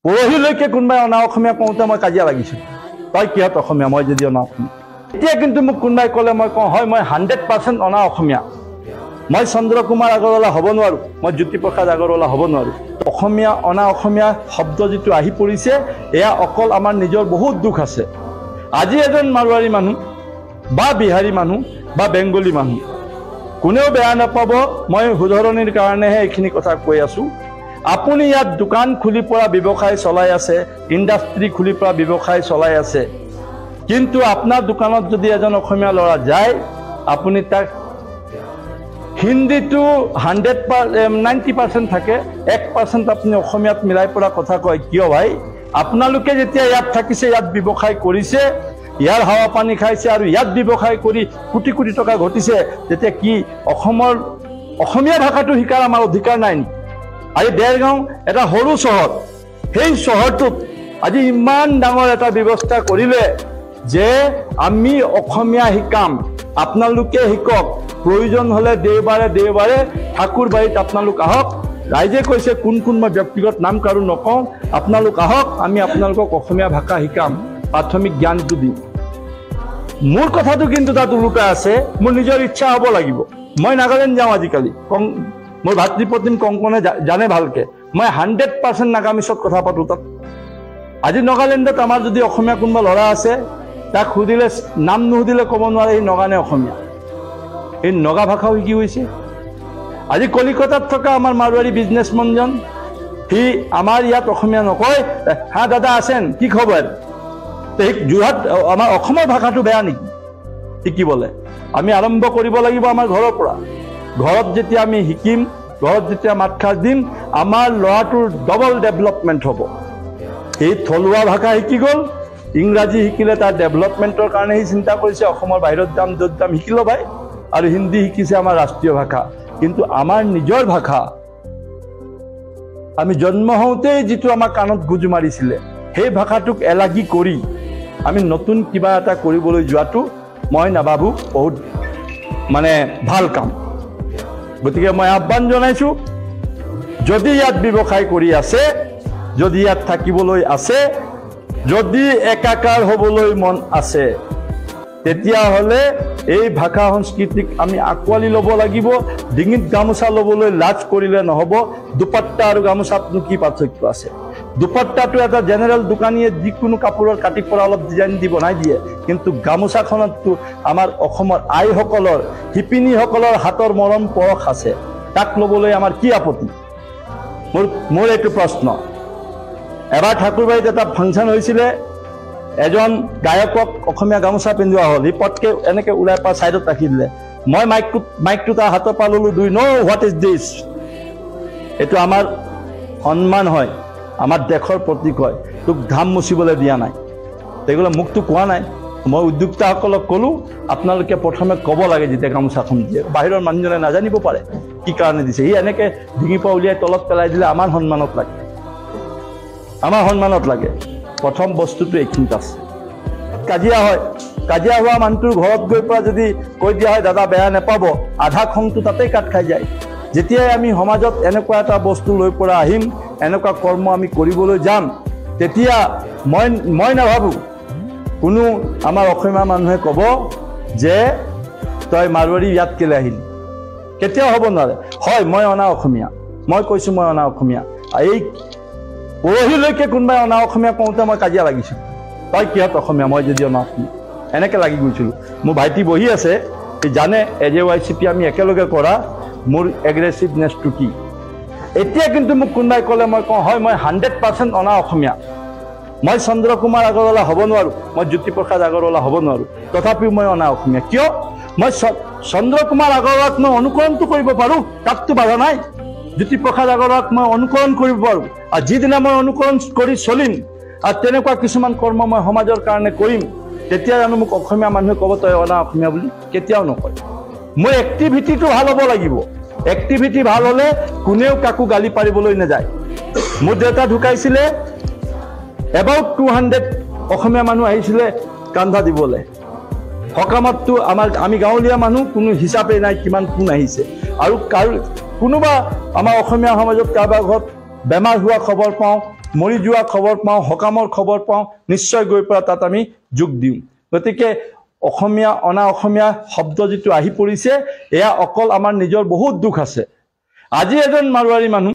পৰহিলৈকে কোনোবাই অনা অসমীয়া কওঁতে মই কাজিয়া লাগিছোঁ তই কিহত অসমীয়া মই যদি অনা অসমীয়া এতিয়া কিন্তু মোক কোনোবাই ক'লে মই কওঁ হয় মই 100% অনা অসমীয়া মই চন্দ্ৰ কুমাৰ আগৰৱালা হ'ব নোৱাৰোঁ মই জ্যোতিপ্ৰসাদ আগৰৱালা হ'ব নোৱাৰোঁ অসমীয়া অনা অসমীয়া শব্দ যিটো আহি পৰিছে এয়া অকল আমাৰ নিজৰ বহুত দুখ আছে আজি এজন মাৰোৱাৰী মানুহ বা বিহাৰী মানুহ বা বেংগলী মানুহ কোনেও বেয়া নাপাব মই উদাহৰণিৰ কাৰণেহে এইখিনি কথা কৈ আছোঁ আপুনি ইয়াত দোকান খুলি পৰা ব্যৱসায় চলাই আছে ইণ্ডাষ্ট্ৰি খুলি পৰা ব্যৱসায় চলাই আছে কিন্তু আপোনাৰ দোকানত যদি এজন অসমীয়া ল'ৰা যায় আপুনি তাক হিন্দীটো 90% থাকে 1% আপুনি অসমীয়াত মিলাই পৰা কথা কয় কিয় ভাই আপোনালোকে যেতিয়া ইয়াত থাকিছে ইয়াত ব্যৱসায় কৰিছে ইয়াৰ হাৱা পানী খাইছে আৰু ইয়াত ব্যৱসায় কৰি কোটি কোটি টকা ঘটিছে তেতিয়া কি অসমীয়া ভাষাটো শিকাৰ আমাৰ অধিকাৰ নাই নেকি আজি দেৰগাঁও এটা সৰু চহৰ সেই চহৰটোত আজি ইমান ডাঙৰ এটা ব্যৱস্থা কৰিলে যে আমি অসমীয়া শিকাম আপোনালোকে শিকক প্ৰয়োজন হলে দেওবাৰে ঠাকুৰবাৰীত আপোনালোক আহক ৰাইজে কৈছে কোন মই ব্যক্তিগত নাম কাৰো নকওঁ আপোনালোক আহক আমি আপোনালোকক অসমীয়া ভাষা শিকাম প্ৰাথমিক জ্ঞানটো দিম মোৰ কথাটো কিন্তু তাত ওলোটা আছে মোৰ নিজৰ ইচ্ছা হ'ব লাগিব মই নাগালেণ্ড যাওঁ আজিকালি মোৰ ভাতৃপত্নী কংকনে জানে ভালকে মই 100% নাগামিছত কথা পাতোঁ তাত আজি নাগালেণ্ডত আমাৰ যদি অসমীয়া কোনোবা ল'ৰা আছে তাক সুধিলে নাম নুসুধিলে ক'ব নোৱাৰে এই নগানে অসমীয়া এই নগা ভাষাও শিকি হৈছে আজি কলিকতাত থকা আমাৰ মাৰোৱাৰী বিজনেছমেনজন সি আমাৰ ইয়াত অসমীয়া নকয় হা দাদা আছেন কি খবৰ যোৰহাট আমাৰ অসমৰ ভাষাটো বেয়া নেকি শিকিবলৈ আমি আৰম্ভ কৰিব লাগিব আমাৰ ঘৰৰ পৰা ঘৰত যেতিয়া আমি শিকিম ঘৰত যেতিয়া মাতষাৰ দিম আমাৰ ল'ৰাটোৰ ডবল ডেভেলপমেণ্ট হ'ব এই থলুৱা ভাষা শিকি গ'ল ইংৰাজী শিকিলে তাৰ ডেভেলপমেণ্টৰ কাৰণে সি চিন্তা কৰিছে অসমৰ বাহিৰত যাম য'ত যাম শিকি ল'বাই আৰু হিন্দী শিকিছে আমাৰ ৰাষ্ট্ৰীয় ভাষা কিন্তু আমাৰ নিজৰ ভাষা আমি জন্ম হওঁতেই যিটো আমাৰ কাণত গুজ মাৰিছিলে সেই ভাষাটোক এলাগি কৰি আমি নতুন কিবা এটা কৰিবলৈ যোৱাটো মই নাভাবোঁ বহুত ভাল কাম গতিকে মই আহ্বান জনাইছোঁ যদি ইয়াত ব্যৱসায় কৰি আছে যদি ইয়াত থাকিবলৈ আছে যদি একাকাৰ হ'বলৈ মন আছে তেতিয়াহ'লে এই ভাষা সংস্কৃতিক আমি আঁকোৱালি ল'ব লাগিব ডিঙিত গামোচা ল'বলৈ লাজ কৰিলে নহ'ব দুপাট্টা আৰু গামোচাতনো কি পাৰ্থক্য আছে দুপাট্টাটো এটা জেনেৰেল দোকানীয়ে যিকোনো কাপোৰৰ কাটি পৰা অলপ ডিজাইন দি বনাই দিয়ে কিন্তু গামোচাখনততো আমাৰ অসমৰ আইসকলৰ শিপিনীসকলৰ হাতৰ মৰম পৰশ আছে তাক ল'বলৈ আমাৰ কি আপত্তি মোৰ এইটো প্ৰশ্ন এবাৰ ঠাকুৰবাৰীত এটা ফাংচন হৈছিলে এজন গায়কক অসমীয়া গামোচা পিন্ধোৱা হ'ল সি পটকে এনেকে ওলাই পৰা ছাইডত ৰাখি দিলে মই মাইকটো তাৰ হাতৰ পৰা ল'লোঁ দুই ন' হোৱাট ইজ দিছ এইটো আমাৰ সন্মান হয় আমাৰ দেশৰ প্ৰতীক হয় তোক ঘাম মুচিবলৈ দিয়া নাই তেগুলো মোকতো কোৱা নাই মই উদ্যোক্তাসকলক ক'লোঁ আপোনালোকে প্ৰথমে ক'ব লাগে যেতিয়া গামোচাখন দিয়ে বাহিৰৰ মানুহজনে নাজানিব পাৰে কি কাৰণে দিছে সি এনেকৈ ডিঙিৰ পৰা উলিয়াই তলত পেলাই দিলে আমাৰ সন্মানত লাগে প্ৰথম বস্তুটো এইখিনিত আছে কাজিয়া হোৱা মানুহটোৰ ঘৰত গৈ পৰা যদি কৈ দিয়া হয় দাদা বেয়া নাপাব আধা খংটো তাতেই কাট খাই যায় যেতিয়াই আমি সমাজত এনেকুৱা এটা বস্তু লৈ পৰা আহিম এনেকুৱা কৰ্ম আমি কৰিবলৈ যাম তেতিয়া মই নাভাবোঁ কোনো আমাৰ অসমীয়া মানুহে ক'ব যে তই মাৰোৱাৰী ইয়াত কেলৈ আহিলি কেতিয়াও হ'ব নোৱাৰে হয় মই অনা অসমীয়া মই কৈছোঁ মই অনা অসমীয়া এই পৰহিলৈকে কোনোবাই অনা অসমীয়া কওঁতে মই কাজিয়া লাগিছোঁ তই কিহত অসমীয়া মই যদি অনা অসমীয়া এনেকৈ লাগি গৈছিলোঁ মোৰ ভাইটি বহি আছে সি জানে AJYCP আমি একেলগে কৰা মোৰ এগ্ৰেছিভনেছটো কি এতিয়া কিন্তু মোক কোনোবাই ক'লে মই কওঁ হয় মই 100% অনা অসমীয়া মই চন্দ্ৰ কুমাৰ আগৰৱালা হ'ব নোৱাৰোঁ মই জ্যোতিপ্ৰসাদ আগৰৱালা হ'ব নোৱাৰোঁ তথাপিও মই অনা অসমীয়া কিয় মই চন্দ্ৰ কুমাৰ আগৰৱালাক মই অনুকৰণটো কৰিব পাৰোঁ তাততো বাধা নাই জ্যোতিপ্ৰসাদ আগৰৱালাক মই অনুকৰণ কৰিব পাৰোঁ আৰু যিদিনা মই অনুকৰণ কৰি চলিম আৰু তেনেকুৱা কিছুমান কৰ্ম মই সমাজৰ কাৰণে কৰিম তেতিয়া জানো মোক অসমীয়া মানুহে ক'ব তই অনা অসমীয়া বুলি কেতিয়াও নকয় মোৰ এক্টিভিটিটো ভাল হ'ব লাগিব এক্টিভিটি ভাল হ'লে কোনেও কাকো গালি পাৰিবলৈ নাযায় মোৰ দেউতা ঢুকাইছিলে এবাউট 200 অসমীয়া মানুহ আহিছিলে কান্ধা দিবলৈ সকামততো আমি গাঁৱলীয়া মানুহ কোনো হিচাপে নাই কিমান কোন আহিছে আৰু কোনোবা আমাৰ অসমীয়া সমাজত কাৰোবাৰ ঘৰত বেমাৰ হোৱা খবৰ পাওঁ মৰি যোৱা খবৰ পাওঁ, সকামৰ খবৰ পাওঁ, নিশ্চয় গৈ পৰা তাত আমি যোগ দিওঁ। গতিকে অসমীয়া অনা অসমীয়া শব্দ যিটো আহি পৰিছে, এয়া অকল আমাৰ নিজৰ বহুত দুখ আছে। আজি এজন মাৰোৱাৰী মানুহ